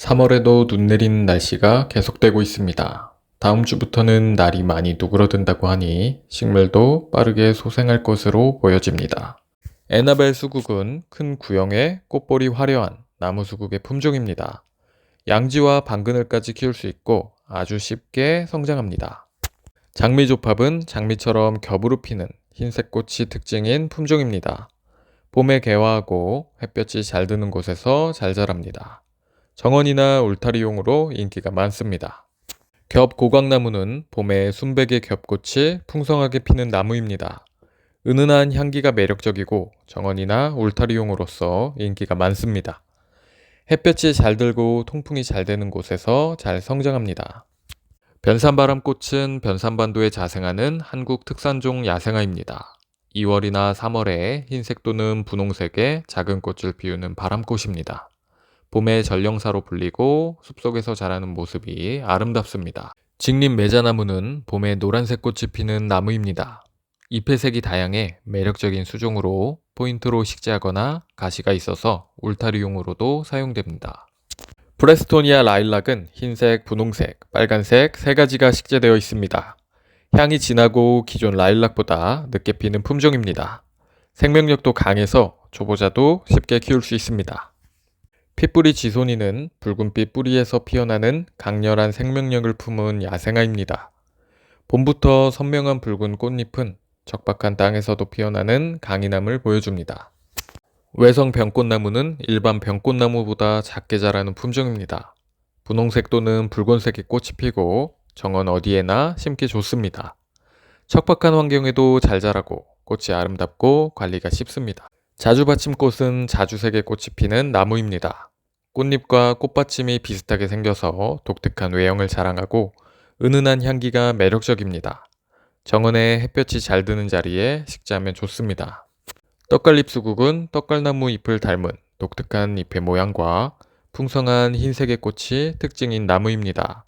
3월에도 눈 내리는 날씨가 계속되고 있습니다. 다음 주부터는 날이 많이 누그러든다고 하니 식물도 빠르게 소생할 것으로 보여집니다. 에나벨 수국은 큰 구형의 꽃볼이 화려한 나무 수국의 품종입니다. 양지와 방그늘까지 키울 수 있고 아주 쉽게 성장합니다. 장미조팝은 장미처럼 겹으로 피는 흰색 꽃이 특징인 품종입니다. 봄에 개화하고 햇볕이 잘 드는 곳에서 잘 자랍니다. 정원이나 울타리용으로 인기가 많습니다. 겹고각나무는 봄에 순백의 겹꽃이 풍성하게 피는 나무입니다. 은은한 향기가 매력적이고 정원이나 울타리용으로서 인기가 많습니다. 햇볕이 잘 들고 통풍이 잘 되는 곳에서 잘 성장합니다. 변산바람꽃은 변산반도에 자생하는 한국 특산종 야생화입니다. 2월이나 3월에 흰색 또는 분홍색의 작은 꽃을 피우는 바람꽃입니다. 봄의 전령사로 불리고 숲속에서 자라는 모습이 아름답습니다. 직립 매자나무는 봄에 노란색 꽃이 피는 나무입니다. 잎의 색이 다양해 매력적인 수종으로 포인트로 식재하거나 가시가 있어서 울타리용으로도 사용됩니다. 프레스토니아 라일락은 흰색, 분홍색, 빨간색 세 가지가 식재되어 있습니다. 향이 진하고 기존 라일락보다 늦게 피는 품종입니다. 생명력도 강해서 초보자도 쉽게 키울 수 있습니다. 핏뿌리 지소니는 붉은빛 뿌리에서 피어나는 강렬한 생명력을 품은 야생화입니다. 봄부터 선명한 붉은 꽃잎은 척박한 땅에서도 피어나는 강인함을 보여줍니다. 외성 병꽃나무는 일반 병꽃나무보다 작게 자라는 품종입니다. 분홍색 또는 붉은색의 꽃이 피고 정원 어디에나 심기 좋습니다. 척박한 환경에도 잘 자라고 꽃이 아름답고 관리가 쉽습니다. 자주받침꽃은 자주색의 꽃이 피는 나무입니다. 꽃잎과 꽃받침이 비슷하게 생겨서 독특한 외형을 자랑하고 은은한 향기가 매력적입니다. 정원에 햇볕이 잘 드는 자리에 식재하면 좋습니다. 떡갈잎수국은 떡갈나무 잎을 닮은 독특한 잎의 모양과 풍성한 흰색의 꽃이 특징인 나무입니다.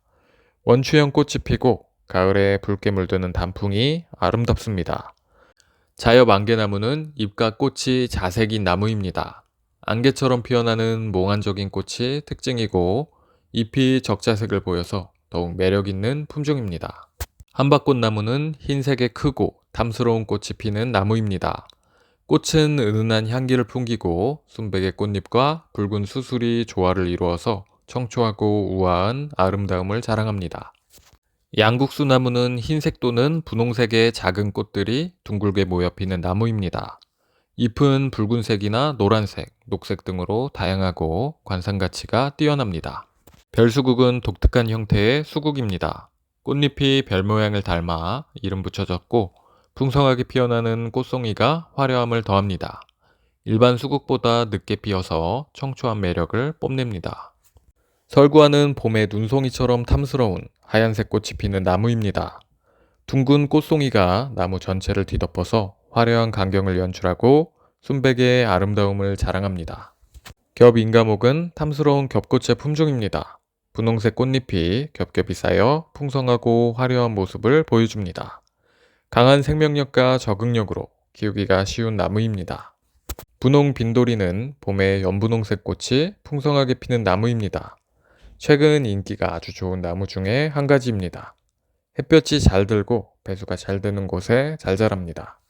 원추형 꽃이 피고 가을에 붉게 물드는 단풍이 아름답습니다. 자엽 안개나무는 잎과 꽃이 자색인 나무입니다. 안개처럼 피어나는 몽환적인 꽃이 특징이고 잎이 적자색을 보여서 더욱 매력있는 품종입니다. 한박꽃나무는 흰색의 크고 탐스러운 꽃이 피는 나무입니다. 꽃은 은은한 향기를 풍기고 순백의 꽃잎과 붉은 수술이 조화를 이루어서 청초하고 우아한 아름다움을 자랑합니다. 양국수나무는 흰색 또는 분홍색의 작은 꽃들이 둥글게 모여 피는 나무입니다. 잎은 붉은색이나 노란색, 녹색 등으로 다양하고 관상 가치가 뛰어납니다. 별수국은 독특한 형태의 수국입니다. 꽃잎이 별 모양을 닮아 이름 붙여졌고 풍성하게 피어나는 꽃송이가 화려함을 더합니다. 일반 수국보다 늦게 피어서 청초한 매력을 뽐냅니다. 설구하는 봄의 눈송이처럼 탐스러운 하얀색 꽃이 피는 나무입니다. 둥근 꽃송이가 나무 전체를 뒤덮어서 화려한 광경을 연출하고 순백의 아름다움을 자랑합니다. 겹인가목은 탐스러운 겹꽃의 품종입니다. 분홍색 꽃잎이 겹겹이 쌓여 풍성하고 화려한 모습을 보여줍니다. 강한 생명력과 적응력으로 키우기가 쉬운 나무입니다. 분홍 빈도리는 봄에 연분홍색 꽃이 풍성하게 피는 나무입니다. 최근 인기가 아주 좋은 나무 중에 한 가지입니다. 햇볕이 잘 들고 배수가 잘 되는 곳에 잘 자랍니다.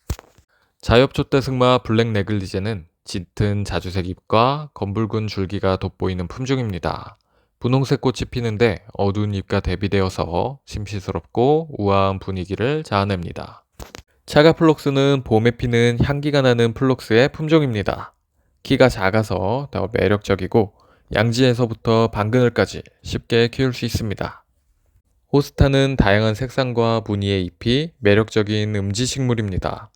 자엽초대승마 블랙 네글리제는 짙은 자주색 잎과 검붉은 줄기가 돋보이는 품종입니다. 분홍색 꽃이 피는데 어두운 잎과 대비되어서 심시스럽고 우아한 분위기를 자아냅니다. 차가플록스는 봄에 피는 향기가 나는 플록스의 품종입니다. 키가 작아서 더 매력적이고 양지에서부터 방그늘까지 쉽게 키울 수 있습니다. 호스타는 다양한 색상과 무늬의 잎이 매력적인 음지식물입니다.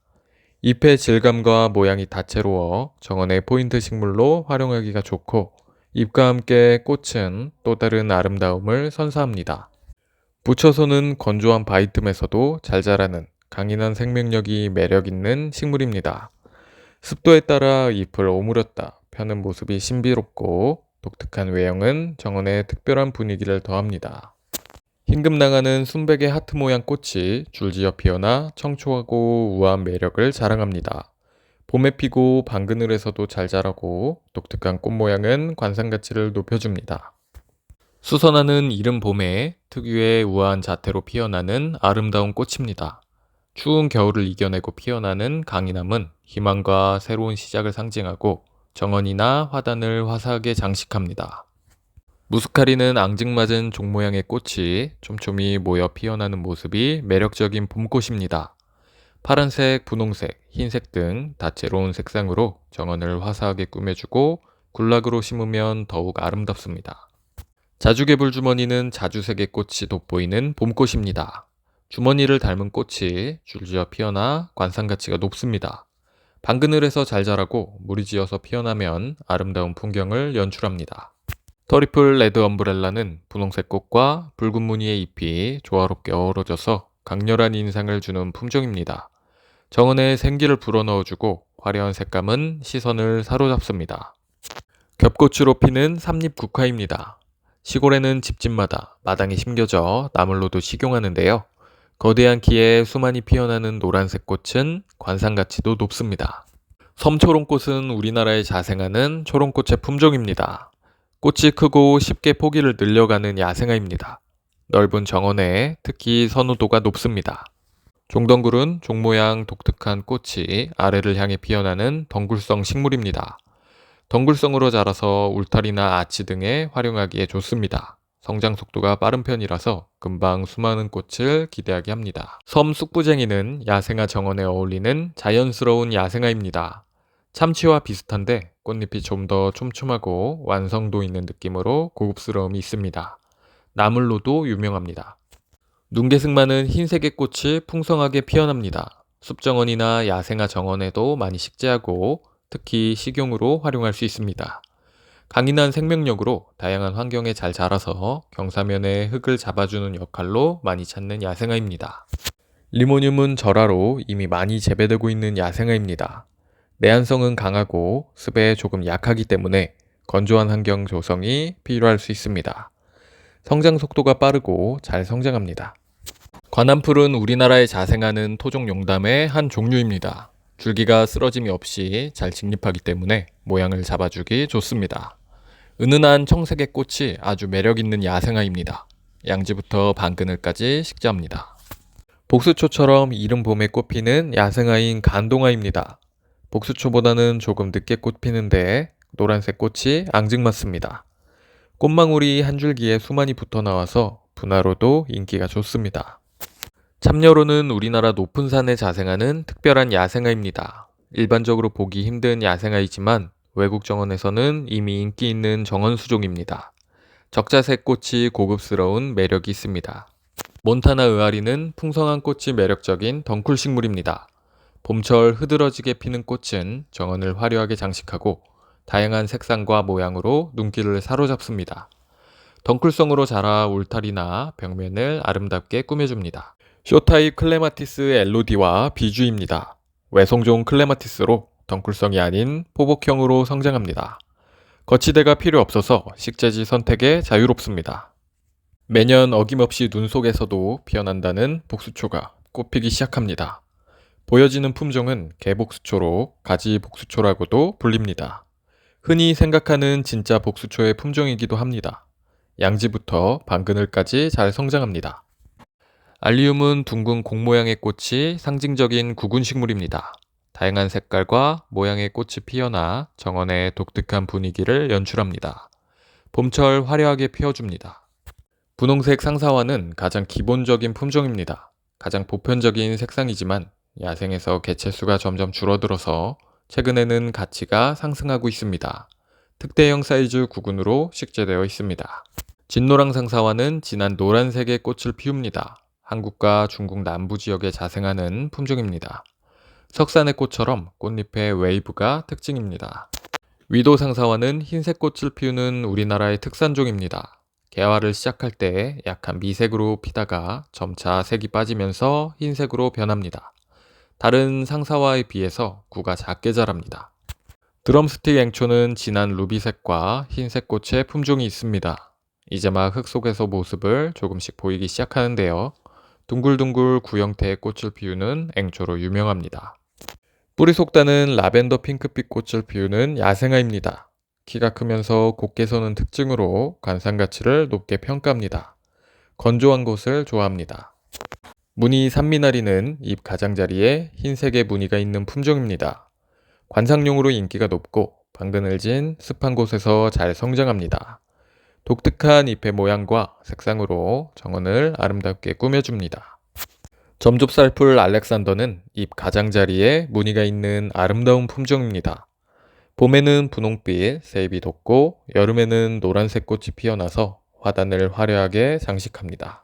잎의 질감과 모양이 다채로워 정원의 포인트 식물로 활용하기가 좋고 잎과 함께 꽃은 또 다른 아름다움을 선사합니다. 부처소는 건조한 바위 틈에서도 잘 자라는 강인한 생명력이 매력있는 식물입니다. 습도에 따라 잎을 오므렸다 펴는 모습이 신비롭고 독특한 외형은 정원에 특별한 분위기를 더합니다. 흰금나가는 순백의 하트 모양 꽃이 줄지어 피어나 청초하고 우아한 매력을 자랑합니다. 봄에 피고 방그늘에서도 잘 자라고 독특한 꽃 모양은 관상 가치를 높여줍니다. 수선화는 이른 봄에 특유의 우아한 자태로 피어나는 아름다운 꽃입니다. 추운 겨울을 이겨내고 피어나는 강인함은 희망과 새로운 시작을 상징하고 정원이나 화단을 화사하게 장식합니다. 무스카리는 앙증맞은 종 모양의 꽃이 촘촘히 모여 피어나는 모습이 매력적인 봄꽃입니다. 파란색, 분홍색, 흰색 등 다채로운 색상으로 정원을 화사하게 꾸며주고 군락으로 심으면 더욱 아름답습니다. 자주개불 주머니는 자주색의 꽃이 돋보이는 봄꽃입니다. 주머니를 닮은 꽃이 줄지어 피어나 관상 가치가 높습니다. 방그늘에서 잘 자라고 무리 지어서 피어나면 아름다운 풍경을 연출합니다. 터리플 레드 엄브렐라는 분홍색 꽃과 붉은 무늬의 잎이 조화롭게 어우러져서 강렬한 인상을 주는 품종입니다. 정원에 생기를 불어넣어주고 화려한 색감은 시선을 사로잡습니다. 겹꽃으로 피는 삼립국화입니다. 시골에는 집집마다 마당이 심겨져 나물로도 식용하는데요. 거대한 키에 수많이 피어나는 노란색 꽃은 관상 가치도 높습니다. 섬초롱꽃은 우리나라에 자생하는 초롱꽃의 품종입니다. 꽃이 크고 쉽게 포기를 늘려가는 야생화입니다. 넓은 정원에 특히 선호도가 높습니다. 종덩굴은 종 모양 독특한 꽃이 아래를 향해 피어나는 덩굴성 식물입니다. 덩굴성으로 자라서 울타리나 아치 등에 활용하기에 좋습니다. 성장 속도가 빠른 편이라서 금방 수많은 꽃을 기대하게 합니다. 섬 쑥부쟁이는 야생화 정원에 어울리는 자연스러운 야생화입니다. 참치와 비슷한데 꽃잎이 좀 더 촘촘하고 완성도 있는 느낌으로 고급스러움이 있습니다. 나물로도 유명합니다. 눈개승마는 흰색의 꽃이 풍성하게 피어납니다. 숲정원이나 야생화 정원에도 많이 식재하고 특히 식용으로 활용할 수 있습니다. 강인한 생명력으로 다양한 환경에 잘 자라서 경사면의 흙을 잡아주는 역할로 많이 찾는 야생화입니다. 리모늄은 절화로 이미 많이 재배되고 있는 야생화입니다. 내한성은 강하고 습에 조금 약하기 때문에 건조한 환경 조성이 필요할 수 있습니다. 성장 속도가 빠르고 잘 성장합니다. 관암풀은 우리나라에 자생하는 토종 용담의 한 종류입니다. 줄기가 쓰러짐이 없이 잘 직립하기 때문에 모양을 잡아주기 좋습니다. 은은한 청색의 꽃이 아주 매력있는 야생화입니다. 양지부터 방그늘까지 식재합니다. 복수초처럼 이른 봄에 꽃피는 야생화인 간동화입니다. 복수초보다는 조금 늦게 꽃 피는데 노란색 꽃이 앙증맞습니다. 꽃망울이 한 줄기에 수많이 붙어 나와서 분화로도 인기가 좋습니다. 참여로는 우리나라 높은 산에 자생하는 특별한 야생화입니다. 일반적으로 보기 힘든 야생화이지만 외국 정원에서는 이미 인기 있는 정원 수종입니다. 적자색 꽃이 고급스러운 매력이 있습니다. 몬타나 의아리는 풍성한 꽃이 매력적인 덩쿨 식물입니다. 봄철 흐드러지게 피는 꽃은 정원을 화려하게 장식하고 다양한 색상과 모양으로 눈길을 사로잡습니다. 덩쿨성으로 자라 울타리나 벽면을 아름답게 꾸며줍니다. 쇼타입 클레마티스 엘로디와 비주입니다. 외성종 클레마티스로 덩쿨성이 아닌 포복형으로 성장합니다. 거치대가 필요 없어서 식재지 선택에 자유롭습니다. 매년 어김없이 눈 속에서도 피어난다는 복수초가 꽃피기 시작합니다. 보여지는 품종은 개복수초로 가지복수초라고도 불립니다. 흔히 생각하는 진짜 복수초의 품종이기도 합니다. 양지부터 방그늘까지 잘 성장합니다. 알리움은 둥근 공 모양의 꽃이 상징적인 구근식물입니다. 다양한 색깔과 모양의 꽃이 피어나 정원의 독특한 분위기를 연출합니다. 봄철 화려하게 피어줍니다. 분홍색 상사화는 가장 기본적인 품종입니다. 가장 보편적인 색상이지만 야생에서 개체수가 점점 줄어들어서 최근에는 가치가 상승하고 있습니다. 특대형 사이즈 구근으로 식재되어 있습니다. 진노랑 상사화는 진한 노란색의 꽃을 피웁니다. 한국과 중국 남부 지역에 자생하는 품종입니다. 석산의 꽃처럼 꽃잎의 웨이브가 특징입니다. 위도 상사화는 흰색 꽃을 피우는 우리나라의 특산종입니다. 개화를 시작할 때 약한 미색으로 피다가 점차 색이 빠지면서 흰색으로 변합니다. 다른 상사화에 비해서 구가 작게 자랍니다. 드럼스틱 앵초는 진한 루비색과 흰색 꽃의 품종이 있습니다. 이제 막 흙 속에서 모습을 조금씩 보이기 시작하는데요. 둥글둥글 구형태의 꽃을 피우는 앵초로 유명합니다. 뿌리 속다는 라벤더 핑크빛 꽃을 피우는 야생화입니다. 키가 크면서 곱게 서는 특징으로 관상 가치를 높게 평가합니다. 건조한 곳을 좋아합니다. 무늬 산미나리는 잎 가장자리에 흰색의 무늬가 있는 품종입니다. 관상용으로 인기가 높고 방그늘진 습한 곳에서 잘 성장합니다. 독특한 잎의 모양과 색상으로 정원을 아름답게 꾸며줍니다. 점좁쌀풀 알렉산더는 잎 가장자리에 무늬가 있는 아름다운 품종입니다. 봄에는 분홍빛 새잎이 돋고 여름에는 노란색 꽃이 피어나서 화단을 화려하게 장식합니다.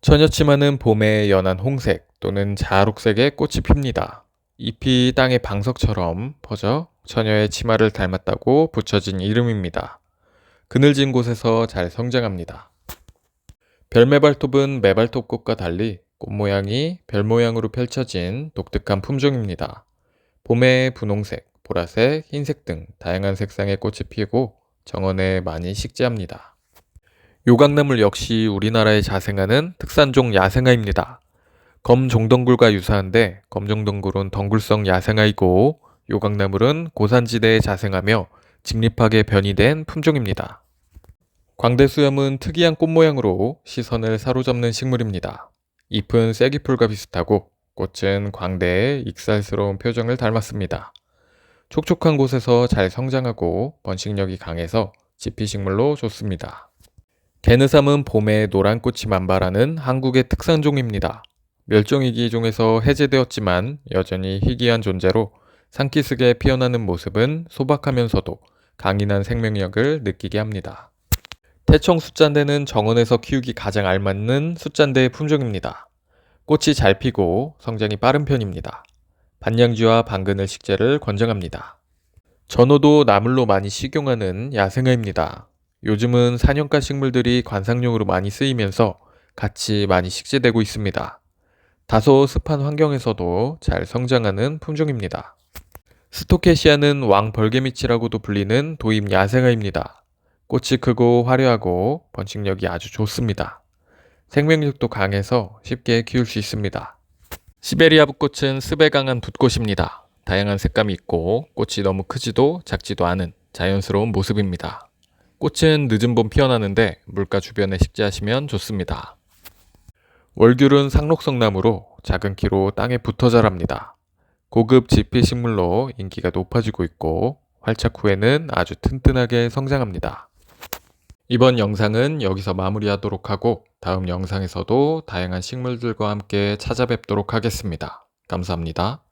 처녀치마는 봄에 연한 홍색 또는 자록색의 꽃이 핍니다. 잎이 땅의 방석처럼 퍼져 처녀의 치마를 닮았다고 붙여진 이름입니다. 그늘진 곳에서 잘 성장합니다. 별매발톱은 매발톱꽃과 달리 꽃 모양이 별 모양으로 펼쳐진 독특한 품종입니다. 봄에 분홍색, 보라색, 흰색 등 다양한 색상의 꽃이 피고 정원에 많이 식재합니다. 요강나물 역시 우리나라에 자생하는 특산종 야생화입니다. 검종덩굴과 유사한데 검종덩굴은 덩굴성 야생화이고 요강나물은 고산지대에 자생하며 직립하게 변이된 품종입니다. 광대수염은 특이한 꽃 모양으로 시선을 사로잡는 식물입니다. 잎은 쐐기풀과 비슷하고 꽃은 광대의 익살스러운 표정을 닮았습니다. 촉촉한 곳에서 잘 성장하고 번식력이 강해서 지피식물로 좋습니다. 개느삼은 봄에 노란 꽃이 만발하는 한국의 특산종입니다. 멸종위기 종에서 해제되었지만 여전히 희귀한 존재로 산기슭에 피어나는 모습은 소박하면서도 강인한 생명력을 느끼게 합니다. 태청 숫잔대는 정원에서 키우기 가장 알맞는 숫잔대의 품종입니다. 꽃이 잘 피고 성장이 빠른 편입니다. 반양지와 방그늘 식재를 권장합니다. 전어도 나물로 많이 식용하는 야생화입니다. 요즘은 산연가 식물들이 관상용으로 많이 쓰이면서 같이 많이 식재되고 있습니다. 다소 습한 환경에서도 잘 성장하는 품종입니다. 스토케시아는 왕벌개미치라고도 불리는 도입 야생화입니다. 꽃이 크고 화려하고 번식력이 아주 좋습니다. 생명력도 강해서 쉽게 키울 수 있습니다. 시베리아 붓꽃은 습에 강한 붓꽃입니다. 다양한 색감이 있고 꽃이 너무 크지도 작지도 않은 자연스러운 모습입니다. 꽃은 늦은 봄 피어나는데 물가 주변에 식재하시면 좋습니다. 월귤은 상록성 나무로 작은 키로 땅에 붙어 자랍니다. 고급 지피식물로 인기가 높아지고 있고 활착 후에는 아주 튼튼하게 성장합니다. 이번 영상은 여기서 마무리하도록 하고 다음 영상에서도 다양한 식물들과 함께 찾아뵙도록 하겠습니다. 감사합니다.